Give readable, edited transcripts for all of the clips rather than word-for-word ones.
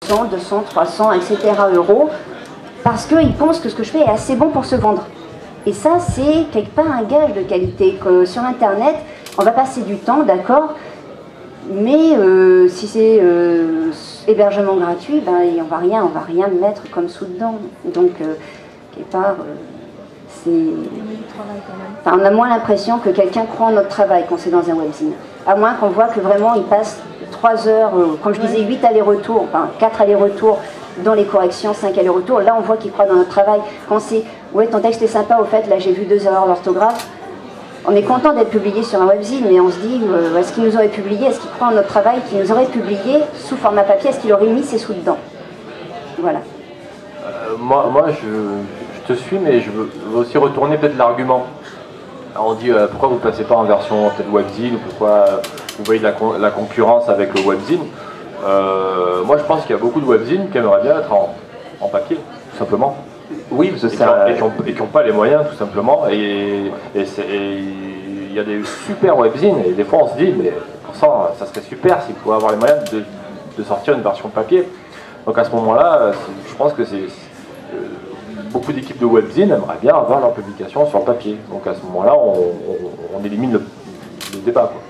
100, 200, 300, etc. euros, parce qu'ils pensent que ce que je fais est assez bon pour se vendre. Et ça, c'est quelque part un gage de qualité. Que sur Internet, on va passer du temps, d'accord, mais si c'est hébergement gratuit, ben, on va rien mettre comme sous dedans. Donc, quelque part, enfin, on a moins l'impression que quelqu'un croit en notre travail quand c'est dans un webzine. À moins qu'on voit que vraiment il passe 3 heures, comme je disais, 8 allers-retours, enfin 4 allers-retours dans les corrections, 5 allers-retours. Là, on voit qu'il croit dans notre travail. Quand c'est, ouais, ton texte est sympa, au fait, là j'ai vu 2 erreurs d'orthographe. On est content d'être publié sur un webzine, mais on se dit, est-ce qu'il nous aurait publié, est-ce qu'il croit en notre travail, qu'il nous aurait publié sous format papier, est-ce qu'il aurait mis ses sous dedans? Voilà. Moi je te suis, mais je veux aussi retourner peut-être l'argument. On dit pourquoi vous ne passez pas en version peut-être webzine, ou pourquoi vous voyez de la concurrence avec le webzine. Moi je pense qu'il y a beaucoup de webzines qui aimeraient bien être en papier, tout simplement. Oui, parce que et qui n'ont pas les moyens, tout simplement. Et il y a des super webzines, et des fois on se dit, mais pourtant ça serait super s'il pouvait avoir les moyens de sortir une version papier. Donc à ce moment-là, je pense que beaucoup d'équipes de webzines aimeraient bien avoir leur publication sur papier. Donc à ce moment-là, on élimine le débat, quoi.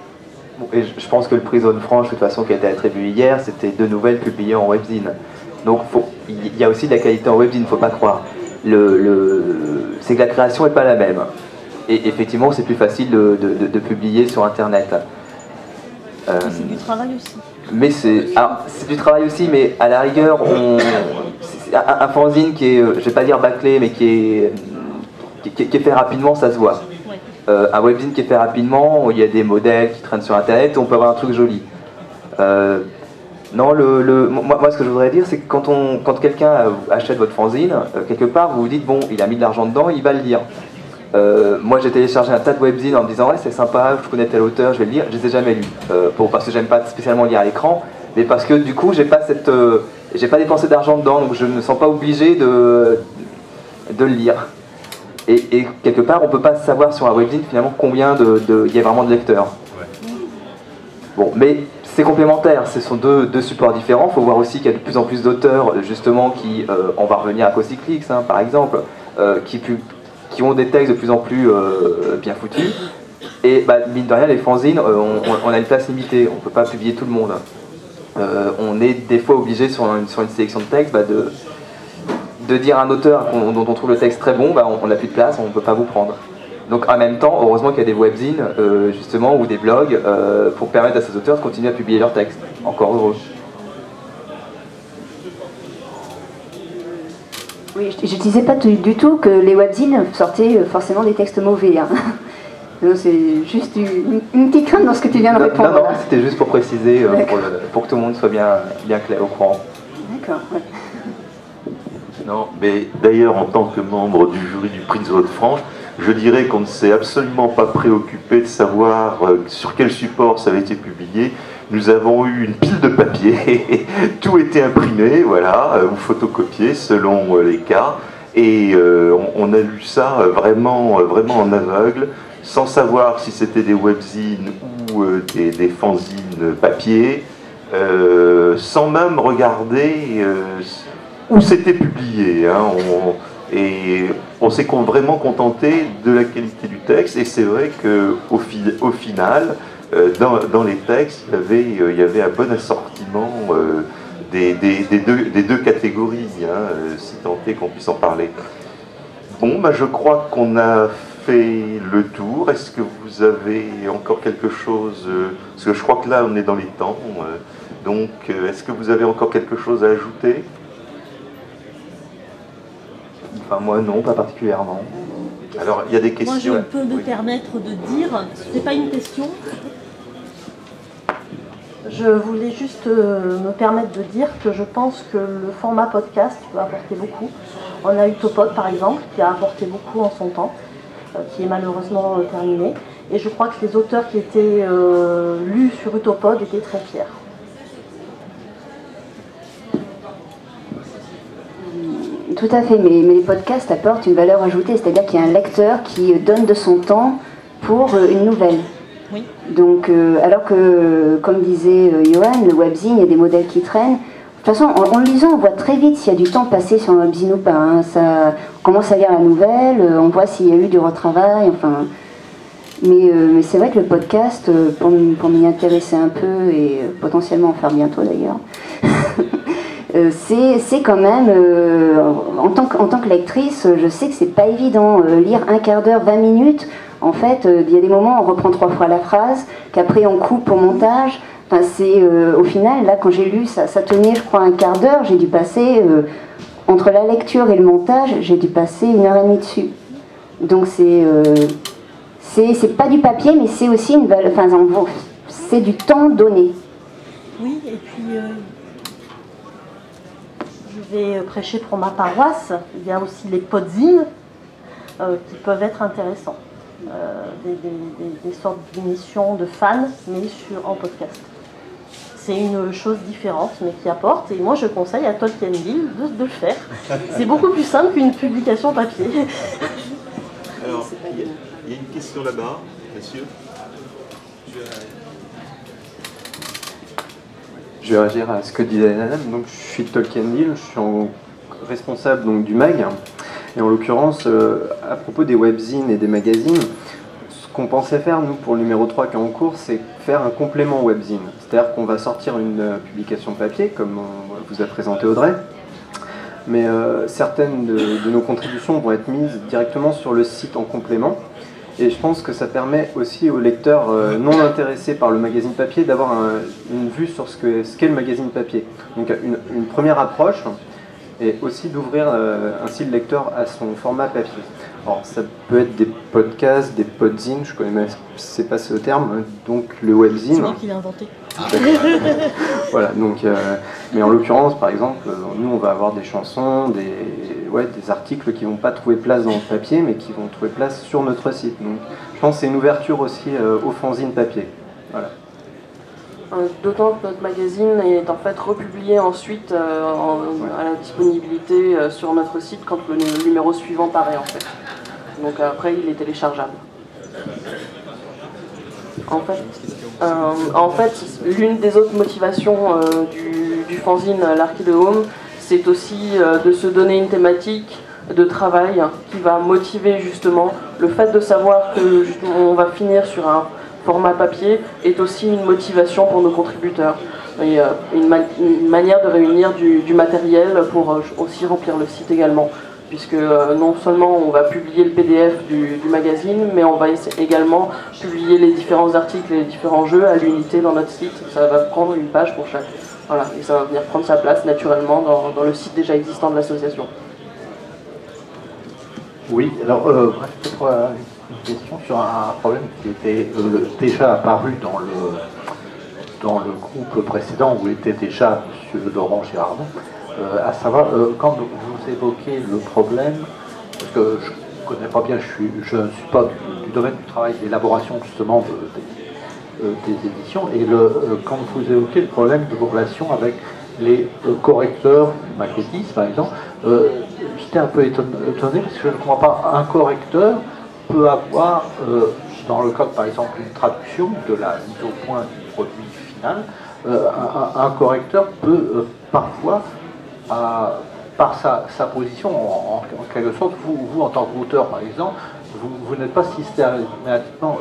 Et je pense que le prix Zone Franche, de toute façon, qui a été attribué hier, c'était 2 nouvelles publiées en webzine. Donc il y a aussi de la qualité en webzine, il ne faut pas croire. C'est que la création n'est pas la même. Et effectivement, c'est plus facile de publier sur Internet. C'est du travail aussi. Mais c'est du travail aussi, mais à la rigueur, un fanzine qui est, je vais pas dire bâclé, mais qui est fait rapidement, ça se voit. Ouais. Un webzine qui est fait rapidement, il y a des modèles qui traînent sur Internet, et on peut avoir un truc joli. Non, moi, ce que je voudrais dire, c'est que quand quelqu'un achète votre fanzine, quelque part, vous vous dites, bon, il a mis de l'argent dedans, il va le lire. Moi, j'ai téléchargé un tas de webzines en me disant, ouais, c'est sympa, je connais tel auteur, je vais le lire. Je les ai jamais lus, parce que j'aime pas spécialement lire à l'écran, mais parce que du coup, j'ai pas dépensé d'argent dedans, donc je ne me sens pas obligé de le lire. Et quelque part, on peut pas savoir sur un webzine finalement combien il y a vraiment de lecteurs. Ouais. Bon, mais c'est complémentaire, ce sont deux supports différents. Il faut voir aussi qu'il y a de plus en plus d'auteurs, justement, qui, on va revenir à Cocyclix, hein, par exemple, qui ont des textes de plus en plus bien foutus. Et mine de rien, les fanzines, on a une place limitée, on ne peut pas publier tout le monde. On est des fois obligé sur une sélection de textes de dire à un auteur dont on trouve le texte très bon, on n'a plus de place, on ne peut pas vous prendre. Donc en même temps, heureusement qu'il y a des webzines, justement, ou des blogs, pour permettre à ces auteurs de continuer à publier leurs textes. Encore heureux. Oui, je ne disais pas du tout que les webzines sortaient forcément des textes mauvais. Hein. C'est juste une petite crainte dans ce que tu viens de répondre. Non, c'était juste pour préciser, pour que tout le monde soit bien clair au courant. D'accord, ouais. Non, mais d'ailleurs, en tant que membre du jury du prix de Zone Franche, je dirais qu'on ne s'est absolument pas préoccupé de savoir sur quel support ça avait été publié. Nous avons eu une pile de papier, tout était imprimé, voilà, ou photocopié selon les cas, et on a lu ça vraiment en aveugle, sans savoir si c'était des webzines ou des fanzines papier, sans même regarder où c'était publié. Hein, et on s'est vraiment contenté de la qualité du texte, et c'est vrai qu'au final, dans les textes, il y avait un bon assortiment des deux catégories, hein, si tant est qu'on puisse en parler. Bon, je crois qu'on a fait le tour. Est-ce que vous avez encore quelque chose, parce que je crois que là on est dans les temps, donc est-ce que vous avez encore quelque chose à ajouter? Enfin, moi non, pas particulièrement. Alors, il y a des questions. Moi, je peux me permettre de dire, c'est pas une question. Je voulais juste me permettre de dire que je pense que le format podcast peut apporter beaucoup. On a Utopod, par exemple, qui a apporté beaucoup en son temps, qui est malheureusement terminé. Et je crois que les auteurs qui étaient lus sur Utopod étaient très fiers. Tout à fait, mais les podcasts apportent une valeur ajoutée, c'est-à-dire qu'il y a un lecteur qui donne de son temps pour une nouvelle. Oui. Donc, alors que, comme disait Johan, le webzine, il y a des modèles qui traînent, toute façon, en le lisant, on voit très vite s'il y a du temps passé sur un webzine ou pas. Hein. On commence à lire la nouvelle, on voit s'il y a eu du retravail, enfin... Mais c'est vrai que le podcast, pour m'y intéresser un peu, et potentiellement en faire bientôt d'ailleurs, c'est quand même, en tant que lectrice, je sais que c'est pas évident. Lire un quart d'heure, 20 minutes, en fait, il y a des moments où on reprend 3 fois la phrase, qu'après on coupe au montage. Enfin, au final, là, quand j'ai lu, ça tenait, je crois, un quart d'heure. J'ai dû passer, entre la lecture et le montage, j'ai dû passer 1h30 dessus. Donc c'est pas du papier, mais c'est aussi une valeur. Enfin, c'est du temps donné. Oui, et puis je vais prêcher pour ma paroisse. Il y a aussi les podzines qui peuvent être intéressants. Des sortes d'émissions de fans, mais en podcast. C'est une chose différente, mais qui apporte. Et moi, je conseille à Tolkienville de le faire. C'est beaucoup plus simple qu'une publication papier. Alors, il y a une question là-bas, monsieur. Je vais réagir à ce que disait Adam. Donc, je suis de Tolkienville, je suis responsable donc, du MAG. Et en l'occurrence, à propos des webzines et des magazines, ce qu'on pensait faire, nous, pour le numéro 3 qui est en cours, c'est faire un complément webzine. C'est-à-dire qu'on va sortir une publication papier, comme on vous a présenté Audrey, mais certaines de nos contributions vont être mises directement sur le site en complément. Et je pense que ça permet aussi aux lecteurs non intéressés par le magazine papier d'avoir une vue sur ce qu'est le magazine papier. Donc une première approche, et aussi d'ouvrir ainsi le lecteur à son format papier. Alors ça peut être des podcasts, des podzines, je connais même c'est pas ce terme, donc le webzine. C'est moi qui l'ai inventé. Voilà, donc, mais en l'occurrence, par exemple, nous on va avoir des chansons, des articles qui vont pas trouver place dans le papier, mais qui vont trouver place sur notre site. Donc je pense que c'est une ouverture aussi au fanzine papier. Voilà. D'autant que notre magazine est en fait republié ensuite à la disponibilité sur notre site quand le numéro suivant paraît en fait. Donc après il est téléchargeable. En fait, l'une des autres motivations du fanzine L'Archi de Home, c'est aussi de se donner une thématique de travail qui va motiver justement le fait de savoir que on va finir sur un format papier est aussi une motivation pour nos contributeurs et une manière de réunir du matériel pour aussi remplir le site également, puisque non seulement on va publier le PDF du magazine, mais on va également publier les différents articles et les différents jeux à l'unité dans notre site. Ça va prendre une page pour chaque. Voilà, et ça va venir prendre sa place naturellement dans le site déjà existant de l'association. Oui, alors peut-être une question sur un problème qui était déjà apparu dans le groupe précédent où était déjà M. Laurent Girardon, à savoir quand vous évoquez le problème, parce que je ne connais pas bien, je ne suis pas du domaine du travail d'élaboration justement des éditions, et quand vous évoquez le problème de vos relations avec les correcteurs maquettistes par exemple, j'étais un peu étonné parce que je ne comprends pas. Un correcteur peut avoir, dans le cas par exemple d'une traduction de la mise au point du produit final, un correcteur peut parfois, par sa position, en quelque sorte, vous en tant qu'auteur par exemple, vous n'êtes pas systématiquement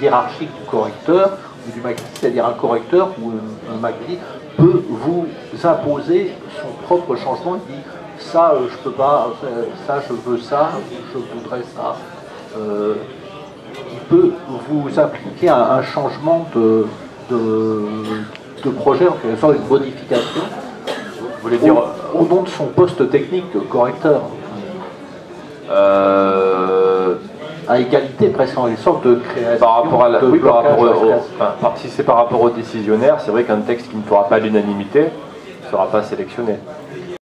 hiérarchique du correcteur ou du maquettiste, c'est-à-dire un correcteur ou un maquettiste peut vous imposer son propre changement. Il dit ça je peux pas, ça je veux ça, je voudrais ça. Il peut vous impliquer un changement de projet, en quelque sorte une modification, Vous voulez dire au nom de son poste technique de correcteur. À égalité, presque en une sorte de création. Par rapport à de blocage, si c'est par rapport au décisionnaire, c'est vrai qu'un texte qui ne fera pas l'unanimité ne sera pas sélectionné.